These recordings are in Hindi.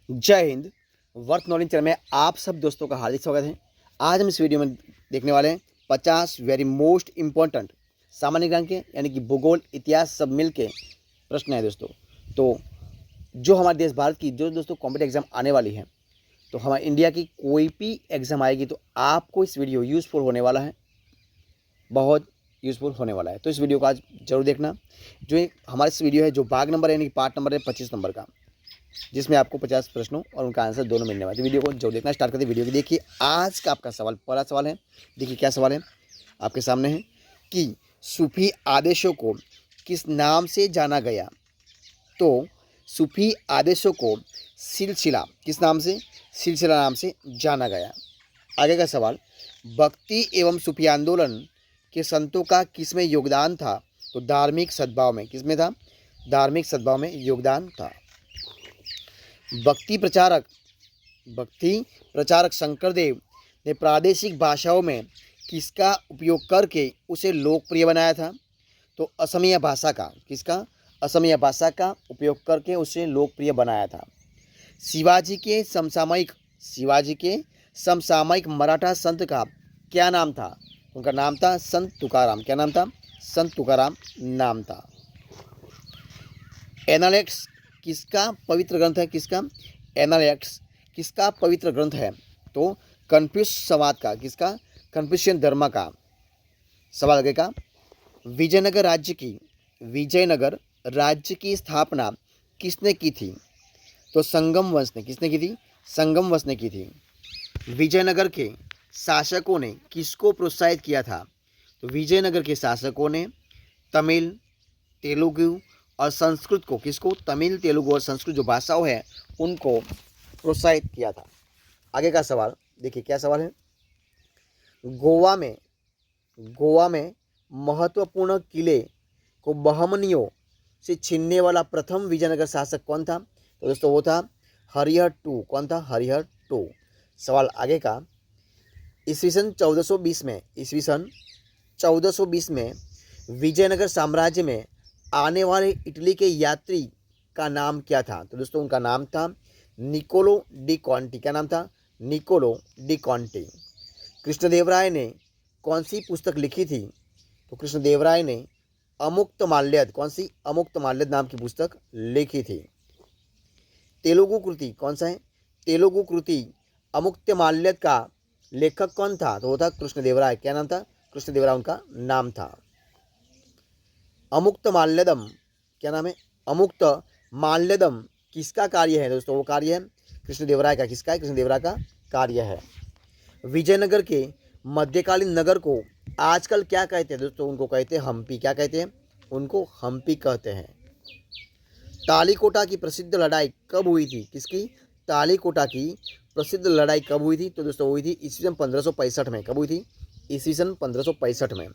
जय हिंद। वर्थ नॉलेज चैनल में आप सब दोस्तों का हार्दिक स्वागत है। आज हम इस वीडियो में देखने वाले हैं 50 वेरी मोस्ट इम्पोर्टेंट सामान्य ज्ञान के यानी कि भूगोल इतिहास सब मिल के प्रश्न है दोस्तों। तो जो हमारे देश भारत की जो दोस्तों कॉम्पिटिटिव एग्जाम आने वाली है, तो हमारे इंडिया की कोई भी एग्जाम आएगी तो आपको इस वीडियो यूज़फुल होने वाला है, बहुत यूज़फुल होने वाला है। तो इस वीडियो को आज जरूर देखना। जो हमारा इस वीडियो है, जो भाग नंबर है यानी कि पार्ट नंबर है 25 नंबर का, जिसमें आपको 50 प्रश्नों और उनका आंसर दोनों मिलने वाले। तो वीडियो को जरूर देखना। स्टार्ट करते वीडियो की। देखिए आज का आपका सवाल, पहला सवाल है। देखिए क्या सवाल है आपके सामने है कि सूफी आदेशों को किस नाम से जाना गया। तो सूफी आदेशों को सिलसिला किस नाम से, सिलसिला नाम से जाना गया। आगे का सवाल, भक्ति एवं सूफी आंदोलन के संतों का किसमें योगदान था। तो धार्मिक सद्भाव में, किसमें था, धार्मिक सद्भाव में योगदान था। भक्ति प्रचारक शंकरदेव ने प्रादेशिक भाषाओं में किसका उपयोग करके उसे लोकप्रिय बनाया था। तो असमिया भाषा का, किसका, असमिया भाषा का उपयोग करके उसे लोकप्रिय बनाया था। शिवाजी के समसामयिक मराठा संत का क्या नाम था। उनका नाम था संत तुकाराम। क्या नाम था, संत तुकाराम नाम था। एनालेक्स किसका पवित्र ग्रंथ है, किसका, एनालेक्स किसका पवित्र ग्रंथ है। तो कन्फ्यूश संवाद का, किसका, कन्फ्यूशियन धर्म का। सवाल लगेगा, विजयनगर राज्य की स्थापना किसने की थी। तो संगम वंश ने, किसने की थी, संगम वंश ने की थी। विजयनगर के शासकों ने किसको प्रोत्साहित किया था। तो विजयनगर के शासकों ने तमिल, तेलुगु और संस्कृत को, किसको, तमिल, तेलुगु और संस्कृत जो भाषाओं है उनको प्रोत्साहित किया था। आगे का सवाल देखिए क्या सवाल है। गोवा में महत्वपूर्ण किले को बहमनियों से छीनने वाला प्रथम विजयनगर शासक कौन था। तो दोस्तों वो था हरिहर टू। कौन था, हरिहर टू। सवाल आगे का, ईस्वीसन 1420 में विजयनगर साम्राज्य में आने वाले इटली के यात्री का नाम क्या था। तो दोस्तों उनका नाम था निकोलो डी कॉन्टी। क्या नाम था, निकोलो डी कॉन्टी। कृष्णदेवराय ने कौन सी पुस्तक लिखी थी। तो कृष्णदेवराय ने अमुक्तमाल्यद, कौन सी, अमुक्तमाल्यद नाम की पुस्तक लिखी थी। तेलुगु कृति कौन सा है, तेलुगु कृति अमुक्तमाल्यद का लेखक कौन था। तो वो था कृष्णदेवराय। क्या नाम था, कृष्णदेवराय उनका नाम था। अमुक्तमाल्यदम, क्या नाम है, अमुक्तमाल्यदम किसका कार्य है। दोस्तों वो कार्य है कृष्णदेवराय का। किसका है, कृष्णदेवराय का कार्य है। विजयनगर के मध्यकालीन नगर को आजकल क्या कहते हैं। दोस्तों उनको कहते हैं हम्पी। क्या कहते हैं, उनको हम्पी कहते हैं। तालीकोटा की प्रसिद्ध लड़ाई कब हुई थी। किसकी, तालीकोटा की प्रसिद्ध लड़ाई कब हुई थी। तो दोस्तों हुई थी ईस्वीसन 1565 में। कब हुई थी, ईस्वीसन 1565 में।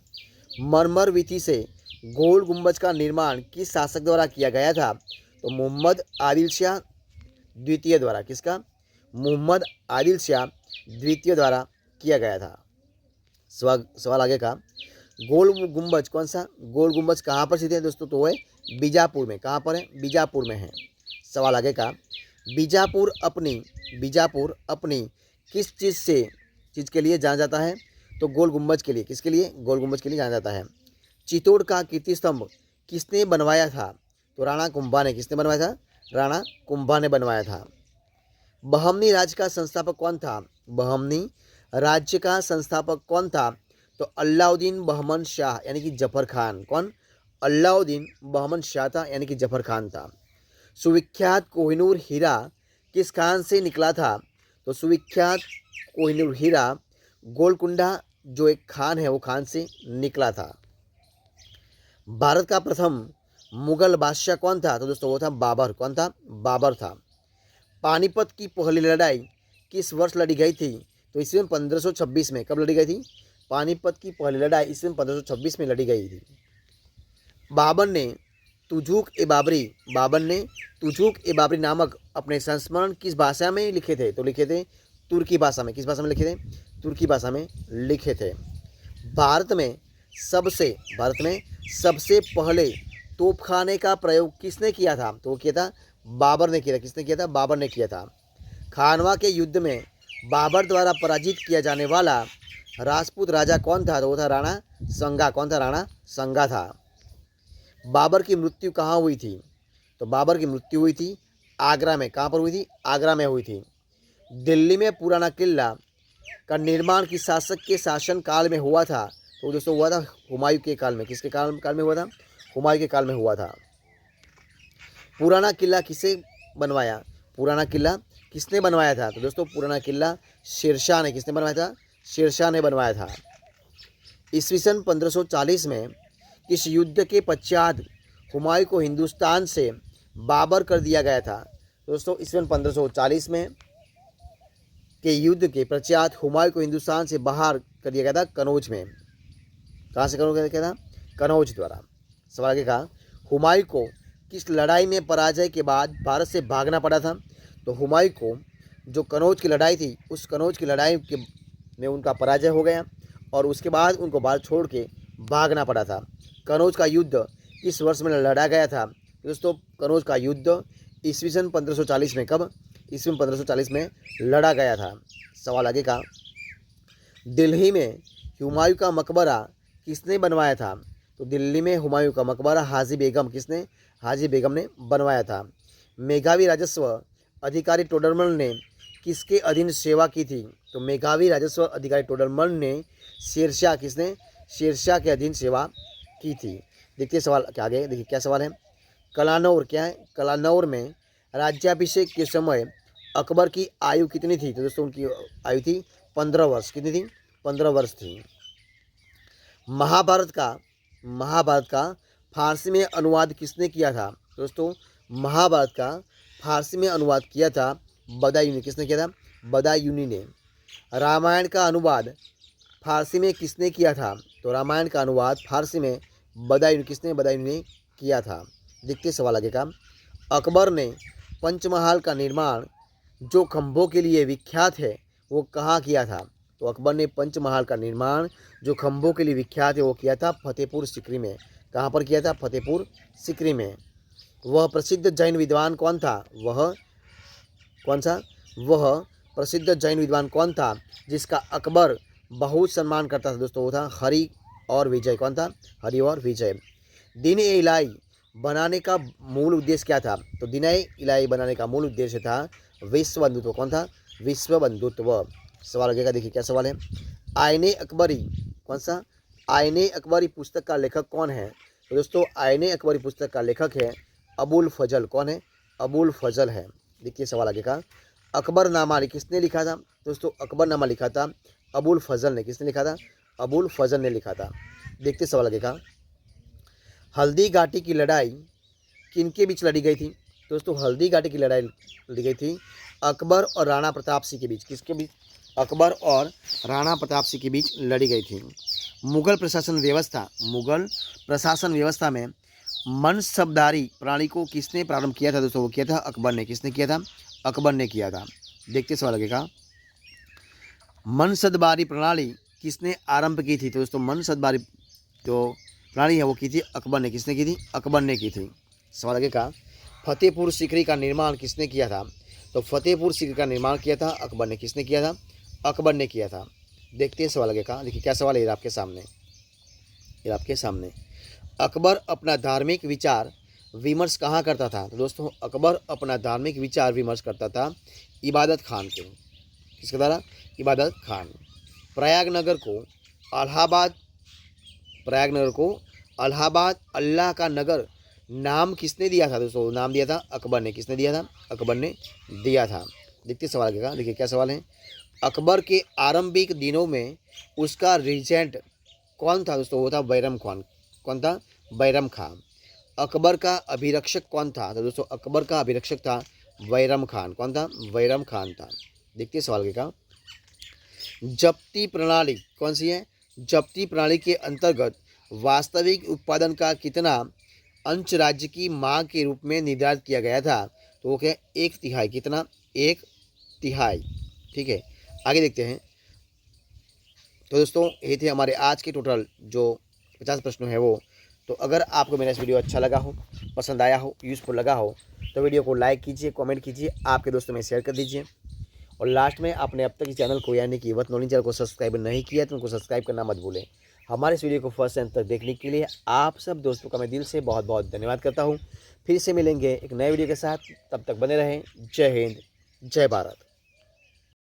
मरमर विधि से गोल गुंबज का निर्माण किस शासक द्वारा किया गया था। तो मोहम्मद आदिल शाह द्वितीय द्वारा। किसका, मोहम्मद आदिल शाह द्वितीय द्वारा किया गया था। सवाल आगे का, गोल गुंबज कौन सा, गोल गुंबज कहाँ पर स्थित है। दोस्तों तो है बीजापुर में। कहाँ पर है, बीजापुर में है। सवाल आगे का, बीजापुर अपनी किस चीज़ के लिए जाना जाता है। तो गोल गुंबज के लिए। किसके लिए, गोल गुंबज के लिए जाना जाता है। चित्तौड़ का कीर्ति स्तंभ किसने बनवाया था। तो राणा कुंभा ने। किसने बनवाया था, राणा कुंभा ने बनवाया था। बहमनी राज्य का संस्थापक कौन था, बहमनी राज्य का संस्थापक कौन था। तो अलाउद्दीन बहमन शाह यानी कि जफर खान। कौन, अलाउद्दीन बहमन शाह था यानी कि जफर खान था। सुविख्यात कोहिनूर हीरा किस खान से निकला था। तो सुविख्यात कोहिनूर हीरा गोलकुंडा जो एक खान है वो खान से निकला था। भारत का प्रथम मुगल बादशाह कौन था। तो दोस्तों वो था बाबर। कौन था, बाबर था। पानीपत की पहली लड़ाई किस वर्ष लड़ी गई थी। तो ईस्वीसन 1526 में। कब लड़ी गई थी, पानीपत की पहली लड़ाई ईस्वीसन 1526 में लड़ी गई थी। बाबर ने तुजूक ए बाबरी नामक अपने संस्मरण किस भाषा में लिखे थे। तो लिखे थे तुर्की भाषा में। किस भाषा में लिखे थे, तुर्की भाषा में लिखे थे। भारत में सबसे पहले तोपखाने का प्रयोग किसने किया था। तो वो किया था बाबर ने किया था। किसने किया था, बाबर ने किया था। खानवा के युद्ध में बाबर द्वारा पराजित किया जाने वाला राजपूत राजा कौन था? तो वो था राणा संगा। कौन था? राणा संगा था। बाबर की मृत्यु कहाँ हुई थी? तो बाबर की मृत्यु हुई थी आगरा में। कहाँ पर हुई थी? आगरा में हुई थी। दिल्ली में पुराना किला का निर्माण किस शासक के शासन काल में हुआ था? तो दोस्तों हुआ था हुमायूं के काल में। किसके काल में हुआ था? हुमायूं के काल में हुआ था। पुराना किला किसे बनवाया? पुराना किला किसने बनवाया था? तो दोस्तों पुराना किला शेरशाह ने। किसने बनवाया था? शेरशाह ने बनवाया था। ईस्वी सन 1540 में किस युद्ध के पश्चात हुमायूं को हिंदुस्तान से बाबर कर दिया गया था? दोस्तों ईस्वी सन 1540 में के युद्ध के पश्चात हुमायूं को हिंदुस्तान से बाहर कर दिया गया था कनौज में। कहाँ से कर दिया था? कनौज द्वारा। सवाल आगे का, हुमायूं को किस लड़ाई में पराजय के बाद भारत से भागना पड़ा था? तो हुमायूं को जो कनौज की लड़ाई थी, उस कनौज की लड़ाई के में उनका पराजय हो गया और उसके बाद उनको भारत छोड़ के भागना पड़ा था। कनौज का युद्ध किस वर्ष में लड़ा गया था? दोस्तों कनौज का युद्ध ईस्वी सन 1540 में। कब? ईस्वी 1540 में लड़ा गया था। सवाल आगे का, दिल्ली में हुमायूं का मकबरा किसने बनवाया था? तो दिल्ली में हुमायूं का मकबरा हाजी बेगम। किसने? हाजी बेगम ने बनवाया था। मेघावी राजस्व अधिकारी टोडरमल ने किसके अधीन सेवा की थी? तो मेघावी राजस्व अधिकारी टोडरमल ने शेरशाह। किसने? शेरशाह के अधीन सेवा की थी। देखिए सवाल क्या आगे। देखिए क्या सवाल है। कलानौर क्या है? कलानौर में राज्याभिषेक के समय अकबर की आयु कितनी थी? तो दोस्तों उनकी आयु थी 15 वर्ष। कितनी थी? 15 वर्ष थी। महाभारत का फारसी में अनुवाद किसने किया था? दोस्तों महाभारत का फारसी में अनुवाद किया था बदायूनी। किसने किया था? बदायूनी ने। रामायण का अनुवाद फारसी में किसने किया था? तो रामायण का अनुवाद फारसी में बदायूनी। किसने? बदायूनी ने किया था। देखते सवाल आगे का, अकबर ने पंचमहाल का निर्माण जो खंभों के लिए विख्यात है वो कहाँ किया था? तो अकबर ने पंचमहाल का निर्माण जो खंभों के लिए विख्यात है वो किया था फतेहपुर सीकरी में। कहाँ पर किया था? फतेहपुर सीकरी में। वह प्रसिद्ध जैन विद्वान कौन था? वह कौन सा? वह प्रसिद्ध जैन विद्वान कौन था जिसका अकबर बहुत सम्मान करता था? दोस्तों वो था हरि और विजय। कौन था? हरि और विजय। दीन ए इलाही बनाने का मूल उद्देश्य क्या था? तो दीन ए इलाही बनाने का मूल उद्देश्य था विश्व बंधुत्व। कौन था? विश्व बंधुत्व। सवाल आगे का देखिए क्या सवाल है। आईने अकबरी कौन सा? आईने अकबरी पुस्तक का लेखक कौन है? तो दोस्तों आईने अकबरी पुस्तक का लेखक है अबुल फजल। कौन है? अबुल फजल है। देखिए सवाल आगे का, अकबरनामा किसने लिखा था? दोस्तों अकबरनामा लिखा था अबुल फजल ने। किसने लिखा था? अबुल फजल ने लिखा था। देखते सवाल आगे का, हल्दी घाटी की लड़ाई किनके बीच लड़ी गई थी? दोस्तों हल्दी घाटी की लड़ाई लड़ी गई थी अकबर और राणा प्रताप सिंह के बीच। किसके बीच? अकबर और राणा प्रताप सिंह के बीच लड़ी गई थी। मुगल प्रशासन व्यवस्था में मनसबदारी प्रणाली को किसने प्रारंभ किया था? दोस्तों वो किया था अकबर ने। किसने किया था? अकबर ने किया था। देखते सवाल लगेगा, मनसबदारी प्रणाली किसने आरंभ की थी? तो दोस्तों मनसबदारी जो प्रणाली है वो की थी अकबर ने। किसने की थी? अकबर ने की थी। सवाल आगे का, फतेहपुर सीकरी का निर्माण किसने किया था? तो फतेहपुर सीकरी का निर्माण किया था अकबर ने। किसने किया था? अकबर ने किया था। देखते हैं सवाल आगे का। देखिए क्या सवाल है ये आपके सामने। अकबर अपना धार्मिक विचार विमर्श कहाँ करता था? तो दोस्तों अकबर अपना धार्मिक विचार विमर्श करता था इबादत खान के। किसके द्वारा? इबादत खान। प्रयागनगर को अलाहाबाद अल्लाह का नगर नाम किसने दिया था? दोस्तों नाम दिया था अकबर ने। किसने दिया था? अकबर ने दिया था। देखते सवाल आगे का। देखिए क्या सवाल है। अकबर के आरंभिक दिनों में उसका रीजेंट कौन था? दोस्तों वो था बैरम खान। कौन था? बैरम खान। अकबर का अभिरक्षक कौन था? तो दोस्तों अकबर का अभिरक्षक था बैरम खान। कौन था? बैरम खान था। देखते सवाल आगे का, जब्ती प्रणाली कौन सी है? जब्ती प्रणाली के अंतर्गत वास्तविक उत्पादन का कितना अंश राज्य की मांग के रूप में निर्धारित किया गया था? तो वो क्या? 1/3। कितना? 1/3। ठीक है, आगे देखते हैं। तो दोस्तों ये थे हमारे आज के टोटल जो 50 प्रश्न है वो। तो अगर आपको मेरा इस वीडियो अच्छा लगा हो, पसंद आया हो, यूज़फुल लगा हो तो वीडियो को लाइक कीजिए, कमेंट कीजिए, आपके दोस्तों में शेयर कर दीजिए। और लास्ट में आपने अब तक इस चैनल को यानी कि युवत नॉलेज चैनल को सब्सक्राइब नहीं किया तो उनको सब्सक्राइब करना मत भूलें। हमारे इस वीडियो को फर्स्ट एंड तक देखने के लिए आप सब दोस्तों का मैं दिल से बहुत बहुत धन्यवाद करता हूँ। फिर से मिलेंगे एक नए वीडियो के साथ, तब तक बने रहें। जय हिंद, जय भारत।